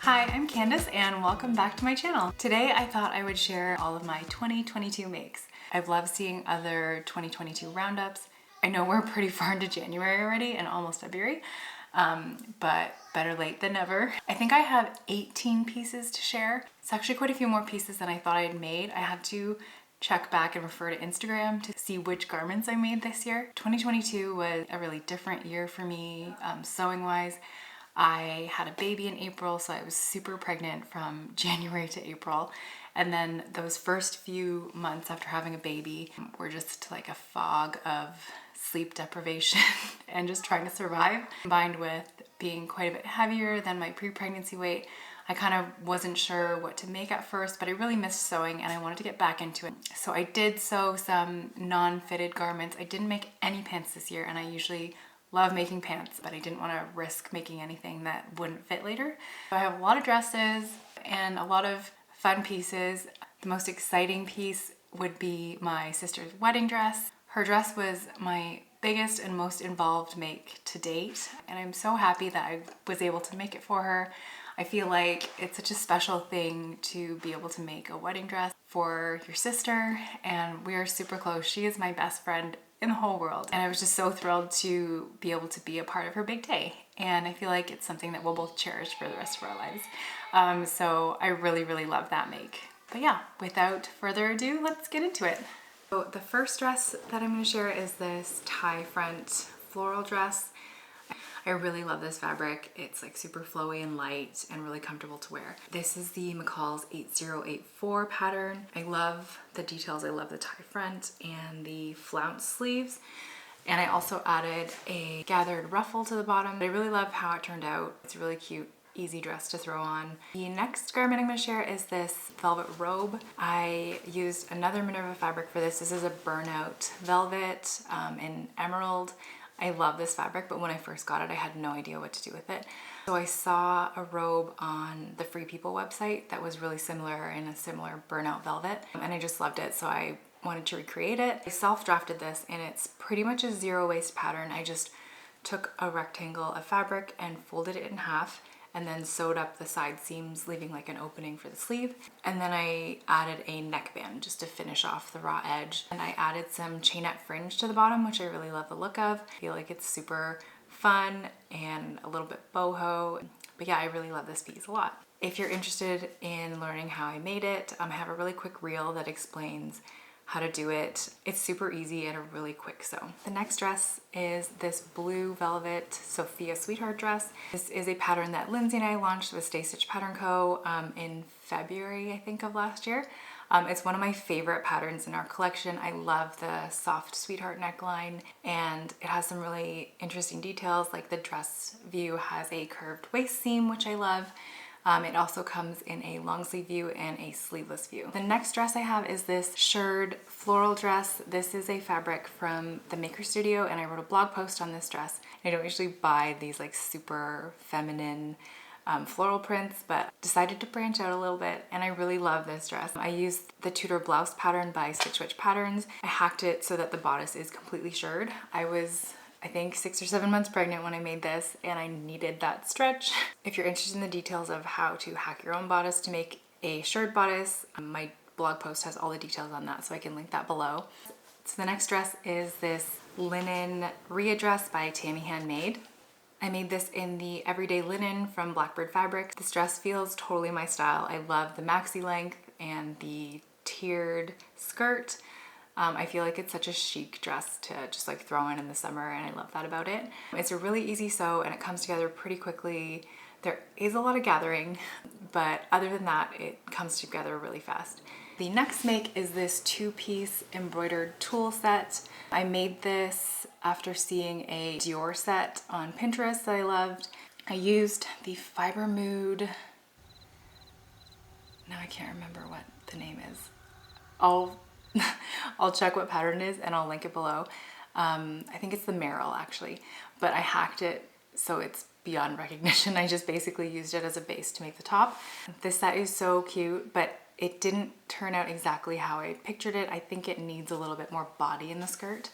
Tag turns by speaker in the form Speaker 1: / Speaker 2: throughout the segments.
Speaker 1: Hi, I'm Candace and welcome back to my channel. Today I thought I would share all of my 2022 makes. I've loved seeing other 2022 roundups. I know we're pretty far into January already and almost February, but better late than never. I think I have 18 pieces to share. It's actually quite a few more pieces than I thought I had made. I had to check back and refer to Instagram to see which garments I made this year. 2022 was a really different year for me, sewing wise. I had a baby in April, so I was super pregnant from January to April. And then those first few months after having a baby were just like a fog of sleep deprivation and just trying to survive. Combined with being quite a bit heavier than my pre-pregnancy weight, I kind of wasn't sure what to make at first, but I really missed sewing and I wanted to get back into it. So I did sew some non-fitted garments. I didn't make any pants this year, and I usually love making pants, but I didn't want to risk making anything that wouldn't fit later. So I have a lot of dresses and a lot of fun pieces. The most exciting piece would be my sister's wedding dress. Her dress was my biggest and most involved make to date, and I'm so happy that I was able to make it for her. I feel like it's such a special thing to be able to make a wedding dress for your sister, and we are super close. She is my best friend in the whole world, and I was just so thrilled to be able to be a part of her big day, and I feel like it's something that we'll both cherish for the rest of our lives. So I really love that make. But yeah, without further ado, let's get into it. So the first dress that I'm going to share is this tie front floral dress. I really love this fabric. It's like super flowy and light and really comfortable to wear. This is the McCall's 8084 pattern. I love the details. I love the tie front and the flounce sleeves. And I also added a gathered ruffle to the bottom. I really love how it turned out. It's a really cute, easy dress to throw on. The next garment I'm going to share is this velvet robe. I used another Minerva fabric for this. This is a burnout velvet in emerald. I love this fabric, but when I first got it, I had no idea what to do with it. So I saw a robe on the Free People website that was really similar in a similar burnout velvet, and I just loved it, so I wanted to recreate it. I self-drafted this, and it's pretty much a zero waste pattern. I just took a rectangle of fabric and folded it in half, and then sewed up the side seams, leaving like an opening for the sleeve. And then I added a neckband just to finish off the raw edge. And I added some chainette fringe to the bottom, which I really love the look of. I feel like it's super fun and a little bit boho. But yeah, I really love this piece a lot. If you're interested in learning how I made it, I have a really quick reel that explains how to do it. It's super easy and a really quick sew. The next dress is this blue velvet Sofia Sweetheart dress. This is a pattern that Lindsay and I launched with Stay Stitch Pattern Co. In February, I think, of last year. It's one of my favorite patterns in our collection. I love the soft sweetheart neckline, and it has some really interesting details, like the dress view has a curved waist seam, which I love. It also comes in a long sleeve view and a sleeveless view. The next dress I have is this Shirred floral dress. This is a fabric from the Maker Studio, and I wrote a blog post on this dress. I don't usually buy these like super feminine floral prints, but decided to branch out a little bit, and I really love this dress. I used the Tudor blouse pattern by Stitch Witch Patterns. I hacked it so that the bodice is completely shirred. I was, I think, 6 or 7 months pregnant when I made this, and I needed that stretch. If you're interested in the details of how to hack your own bodice to make a shirred bodice, my blog post has all the details on that, so I can link that below. So the next dress is this linen Rhea Dress by Tammy Handmade. I made this in the everyday linen from Blackbird Fabric. This dress feels totally my style. I love the maxi length and the tiered skirt. I feel like it's such a chic dress to just like throw in the summer, and I love that about it. It's a really easy sew and it comes together pretty quickly. There is a lot of gathering, but other than that, it comes together really fast. The next make is this 2-piece embroidered tulle set. I made this after seeing a Dior set on Pinterest that I loved. I used the Fibremood, now I can't remember what the name is. I'll check what pattern it is and I'll link it below. I think it's the Merrill actually, but I hacked it so it's beyond recognition. I just basically used it as a base to make the top. This set is so cute, but it didn't turn out exactly how I pictured it. I think it needs a little bit more body in the skirt,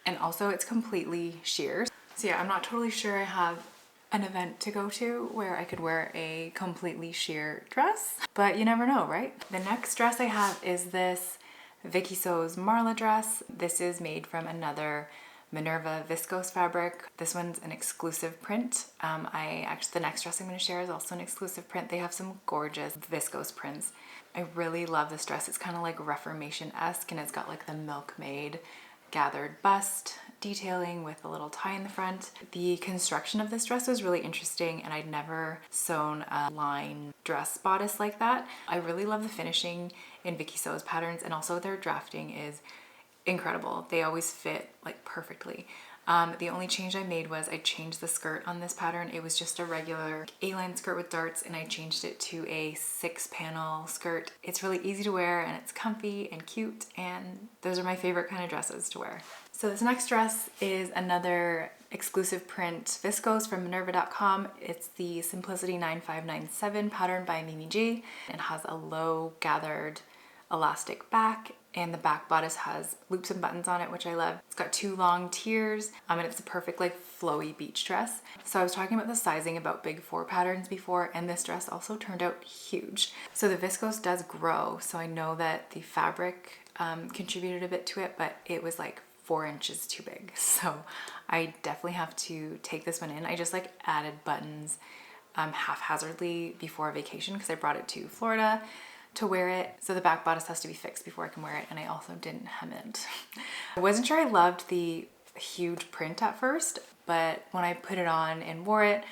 Speaker 1: and also it's completely sheer. So yeah, I'm not totally sure I have an event to go to where I could wear a completely sheer dress, but you never know, right? The next dress I have is this Vikisews Marla dress. This is made from another Minerva viscose fabric. This one's an exclusive print. The next dress I'm going to share is also an exclusive print. They have some gorgeous viscose prints. I really love this dress. It's kind of like Reformation-esque, and it's got like the milkmaid gathered bust detailing with a little tie in the front. The construction of this dress was really interesting, and I'd never sewn a line dress bodice like that. I really love the finishing in Vikisews patterns, and also their drafting is incredible. They always fit like perfectly. The only change I made was I changed the skirt on this pattern. It was just a regular A-line skirt with darts, and I changed it to a 6-panel skirt. It's really easy to wear, and it's comfy and cute, and those are my favorite kind of dresses to wear. So this next dress is another exclusive print viscose from Minerva.com. It's the Simplicity 9597 pattern by Mimi G. It has a low gathered elastic back, and the back bodice has loops and buttons on it, which I love. It's got 2 long tiers, and it's a perfect like flowy beach dress. So I was talking about the sizing about big 4 patterns before, and this dress also turned out huge. So the viscose does grow, so I know that the fabric contributed a bit to it, but it was like 4 inches too big. So I definitely have to take this one in. I just like added buttons haphazardly before vacation because I brought it to Florida to wear it. So the back bodice has to be fixed before I can wear it, and I also didn't hem it. I wasn't sure I loved the huge print at first, but when I put it on and wore it,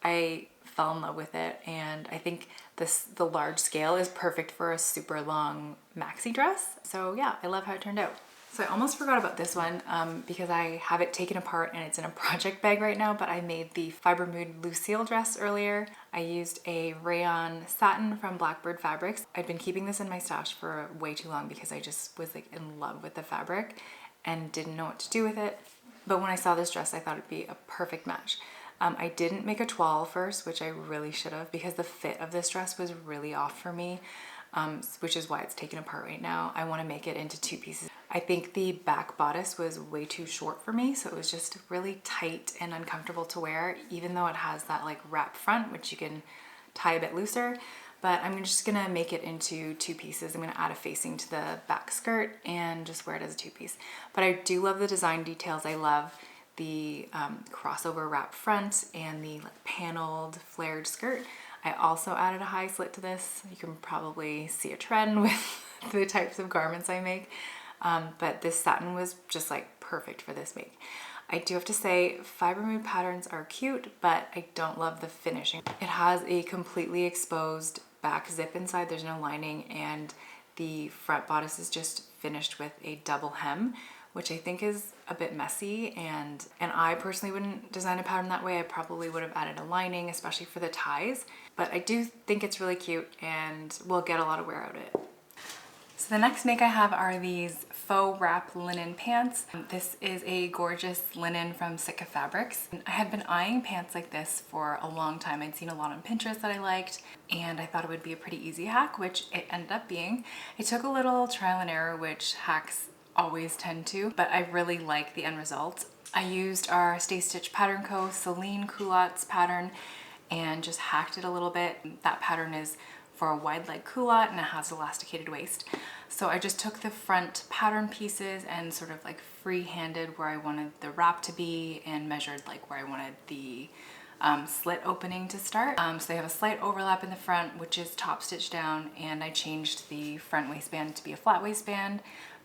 Speaker 1: I fell in love with it, and I think the large scale is perfect for a super long maxi dress. So yeah, I love how it turned out. So I almost forgot about this one because I have it taken apart and it's in a project bag right now, but I made the Fibremood Lucille dress earlier. I used a rayon satin from Blackbird Fabrics. I'd been keeping this in my stash for way too long because I just was like in love with the fabric and didn't know what to do with it. But when I saw this dress, I thought it'd be a perfect match. I didn't make a toile first, which I really should have, because the fit of this dress was really off for me. Which is why it's taken apart right now. I want to make it into 2 pieces. I think the back bodice was way too short for me, so it was just really tight and uncomfortable to wear, even though it has that like wrap front, which you can tie a bit looser. But I'm just gonna make it into 2 pieces. I'm gonna add a facing to the back skirt and just wear it as a 2-piece. But I do love the design details. I love the crossover wrap front and the like paneled flared skirt. I also added a high slit to this. You can probably see a trend with the types of garments I make. But this satin was just like perfect for this make. I do have to say Fibremood patterns are cute, but I don't love the finishing. It has a completely exposed back zip inside. There's no lining, and the front bodice is just finished with a double hem, which I think is a bit messy, and I personally wouldn't design a pattern that way. I probably would have added a lining, especially for the ties, but I do think it's really cute and will get a lot of wear out of it. So the next make I have are these faux wrap linen pants. This is a gorgeous linen from Sitka Fabrics. I had been eyeing pants like this for a long time. I'd seen a lot on Pinterest that I liked, and I thought it would be a pretty easy hack, which it ended up being. It took a little trial and error, which hacks always tend to, but I really like the end result. I used our Stay Stitch Pattern Co. Celine Culottes pattern and just hacked it a little bit. That pattern is for a wide leg culotte and it has elasticated waist. So I just took the front pattern pieces and sort of like free-handed where I wanted the wrap to be and measured like where I wanted the slit opening to start. So they have a slight overlap in the front, which is top stitched down, and I changed the front waistband to be a flat waistband.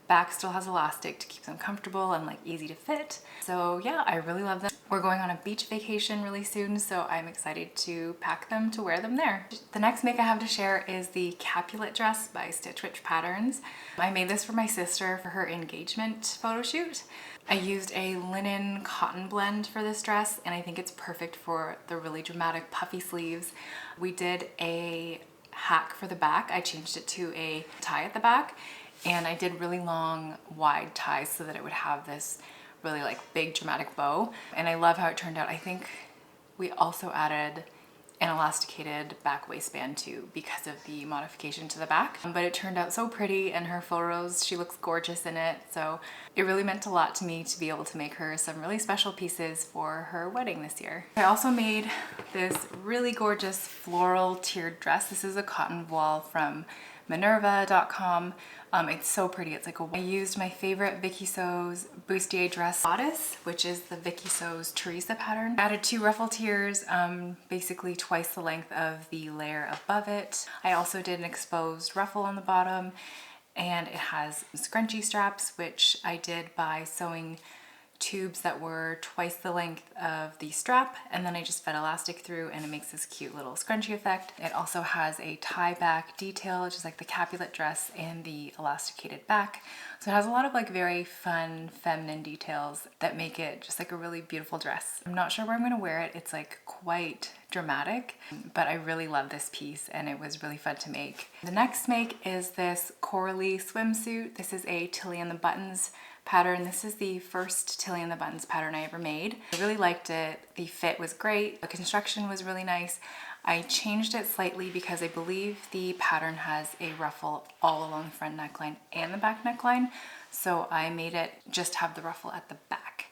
Speaker 1: Back still has elastic to keep them comfortable and like easy to fit. So yeah, I really love them. We're going on a beach vacation really soon, so I'm excited to pack them to wear them there. The next make I have to share is the Capulet Dress by Stitch Witch Patterns. I made this for my sister for her engagement photo shoot. I used a linen cotton blend for this dress, and I think it's perfect for the really dramatic puffy sleeves. We did a hack for the back. I changed it to a tie at the back, and I did really long wide ties so that it would have this really like big dramatic bow, and I love how it turned out. I think we also added an elasticated back waistband too because of the modification to the back. But it turned out so pretty, and her photos, she looks gorgeous in it. So it really meant a lot to me to be able to make her some really special pieces for her wedding this year. I also made this really gorgeous floral tiered dress. This is a cotton voile from Minerva.com. It's so pretty. It's like I used my favorite Vikisews Bustier dress bodice, which is the Vikisews Teresa pattern. I added 2 ruffle tiers, basically twice the length of the layer above it. I also did an exposed ruffle on the bottom, and it has scrunchy straps, which I did by sewing tubes that were twice the length of the strap, and then I just fed elastic through, and it makes this cute little scrunchy effect. It also has a tie back detail, which is like the Capulet dress and the elasticated back. So it has a lot of like very fun feminine details that make it just like a really beautiful dress. I'm not sure where I'm going to wear it. It's like quite dramatic, but I really love this piece and it was really fun to make. The next make is this Coralie Swimsuit. This is a Tilly and the Buttons pattern. This is the first Tilly and the Buttons pattern I ever made. I really liked it. The fit was great. The construction was really nice. I changed it slightly because I believe the pattern has a ruffle all along the front neckline and the back neckline. So I made it just have the ruffle at the back.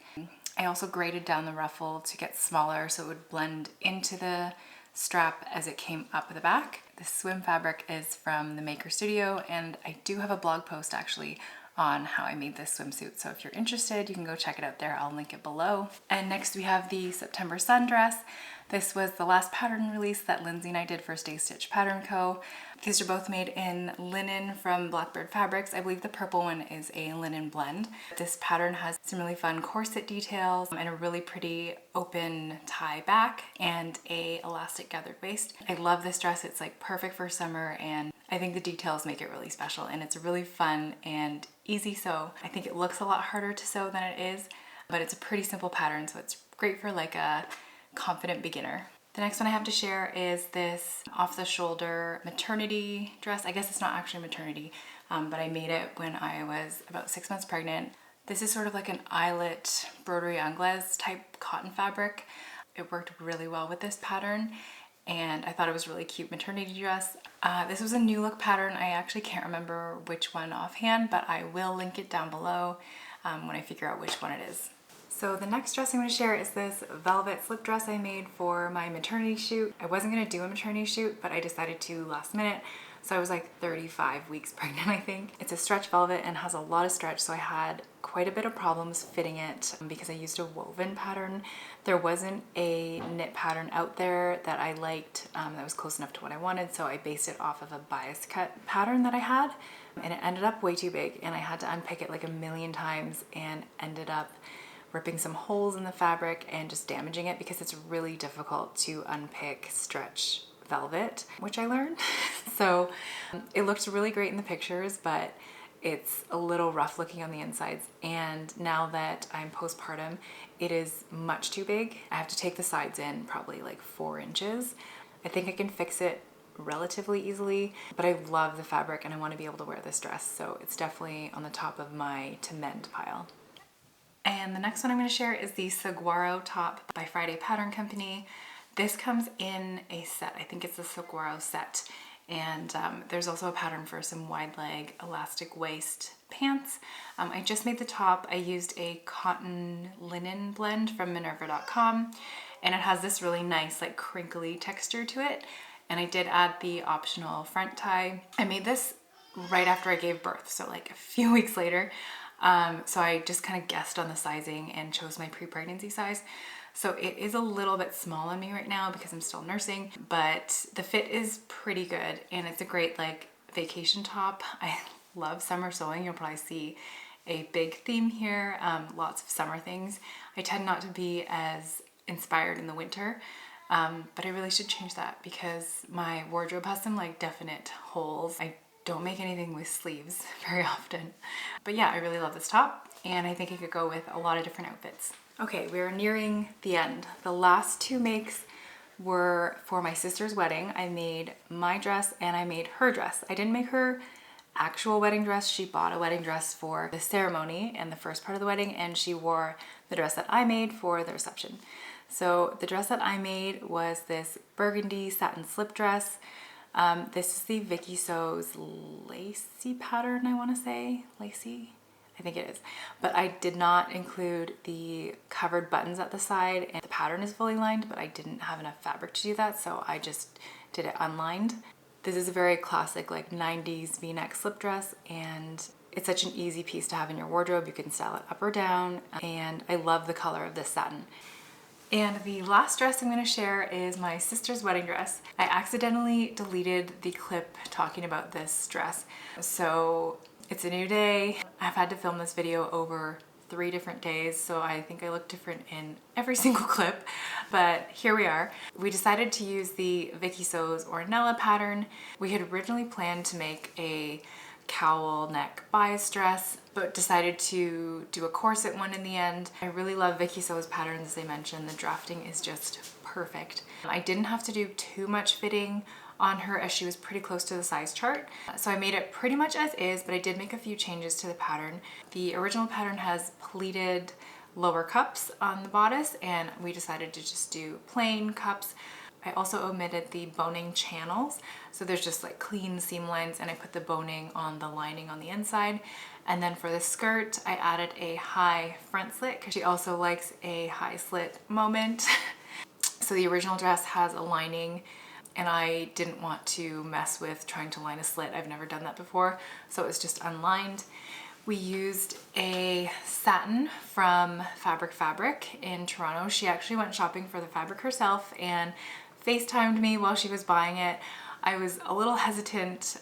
Speaker 1: I also graded down the ruffle to get smaller so it would blend into the strap as it came up the back. The swim fabric is from the Maker Studio, and I do have a blog post actually on how I made this swimsuit. So if you're interested, you can go check it out there. I'll link it below. And next we have the September Sundress. This was the last pattern release that Lindsay and I did for Stay Stitch Pattern Co. These are both made in linen from Blackbird Fabrics. I believe the purple one is a linen blend. This pattern has some really fun corset details and a really pretty open tie back and a elastic gathered waist. I love this dress. It's like perfect for summer, and I think the details make it really special, and it's really fun and easy sew. I think it looks a lot harder to sew than it is, but it's a pretty simple pattern, so it's great for like a confident beginner. The next one I have to share is this off-the-shoulder maternity dress. I guess it's not actually maternity, but I made it when I was about 6 months pregnant. This is sort of like an eyelet broderie anglaise type cotton fabric. It worked really well with this pattern, and I thought it was a really cute maternity dress. This was a new look pattern. I actually can't remember which one offhand, but I will link it down below when I figure out which one it is. So the next dress I'm going to share is this velvet slip dress I made for my maternity shoot. I wasn't going to do a maternity shoot, but I decided to last minute. So I was like 35 weeks pregnant, I think. It's a stretch velvet and has a lot of stretch, so I had quite a bit of problems fitting it because I used a woven pattern. There wasn't a knit pattern out there that I liked that was close enough to what I wanted, so I based it off of a bias cut pattern that I had, and it ended up way too big, and I had to unpick it like a million times and ended up ripping some holes in the fabric and just damaging it because it's really difficult to unpick stretch velvet, which I learned. So it looked really great in the pictures, but it's a little rough looking on the insides. And now that I'm postpartum, it is much too big. I have to take the sides in probably like 4 inches. I think I can fix it relatively easily, but I love the fabric and I want to be able to wear this dress. So it's definitely on the top of my to mend pile. And the next one I'm going to share is the Saguaro top by Friday Pattern Company. This comes in a set. I think it's the Saguaro set. And there's also a pattern for some wide leg elastic waist pants. I just made the top. I used a cotton linen blend from Minerva.com, and it has this really nice like crinkly texture to it. And I did add the optional front tie. I made this right after I gave birth, so like a few weeks later. So I just kind of guessed on the sizing and chose my pre-pregnancy size. So it is a little bit small on me right now because I'm still nursing, but the fit is pretty good and it's a great like vacation top. I love summer sewing. You'll probably see a big theme here, lots of summer things. I tend not to be as inspired in the winter, but I really should change that because my wardrobe has some like definite holes. I don't make anything with sleeves very often. But yeah, I really love this top and I think it could go with a lot of different outfits. Okay, we're nearing the end. The last 2 makes were for my sister's wedding. I made my dress and I made her dress. I didn't make her actual wedding dress. She bought a wedding dress for the ceremony and the first part of the wedding, and she wore the dress that I made for the reception. So the dress that I made was this burgundy satin slip dress. This is the Vikisews Lacey pattern, I want to say. Lacey? I think it is. But I did not include the covered buttons at the side, and the pattern is fully lined, but I didn't have enough fabric to do that, so I just did it unlined. This is a very classic like 90s v-neck slip dress, and it's such an easy piece to have in your wardrobe. You can style it up or down, and I love the color of this satin. And the last dress I'm going to share is my sister's wedding dress. I accidentally deleted the clip talking about this dress. So it's a new day. I've had to film this video over 3 different days, so I think I look different in every single clip, but here we are. We decided to use the Vikisews Ornella pattern. We had originally planned to make a cowl neck bias dress, but decided to do a corset one in the end. I really love Vikisews patterns, as I mentioned. The drafting is just perfect. I didn't have to do too much fitting on her as she was pretty close to the size chart. So I made it pretty much as is, but I did make a few changes to the pattern. The original pattern has pleated lower cups on the bodice, and we decided to just do plain cups. I also omitted the boning channels, so there's just like clean seam lines, and I put the boning on the lining on the inside. And then for the skirt, I added a high front slit because she also likes a high slit moment. So the original dress has a lining, and I didn't want to mess with trying to line a slit. I've never done that before, so it was just unlined. We used a satin from Fabric in Toronto. She actually went shopping for the fabric herself and FaceTimed me while she was buying it. I was a little hesitant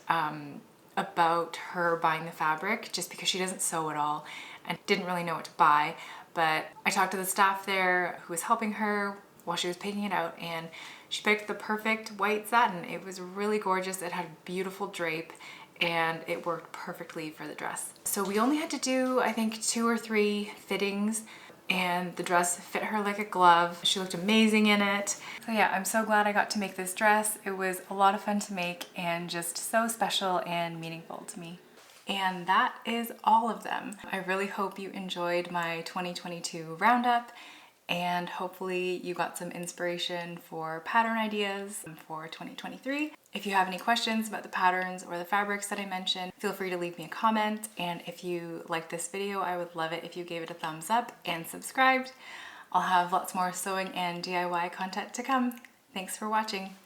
Speaker 1: about her buying the fabric just because she doesn't sew at all and didn't really know what to buy, but I talked to the staff there who was helping her while she was picking it out, and she picked the perfect white satin. It was really gorgeous. It had beautiful drape, and it worked perfectly for the dress. So we only had to do, I think, 2 or 3 fittings, and the dress fit her like a glove. She looked amazing in it. So yeah, I'm so glad I got to make this dress. It was a lot of fun to make and just so special and meaningful to me. And that is all of them. I really hope you enjoyed my 2022 roundup, and hopefully you got some inspiration for pattern ideas for 2023. If you have any questions about the patterns or the fabrics that I mentioned, feel free to leave me a comment. And if you liked this video, I would love it if you gave it a thumbs up and subscribed. I'll have lots more sewing and DIY content to come. Thanks for watching.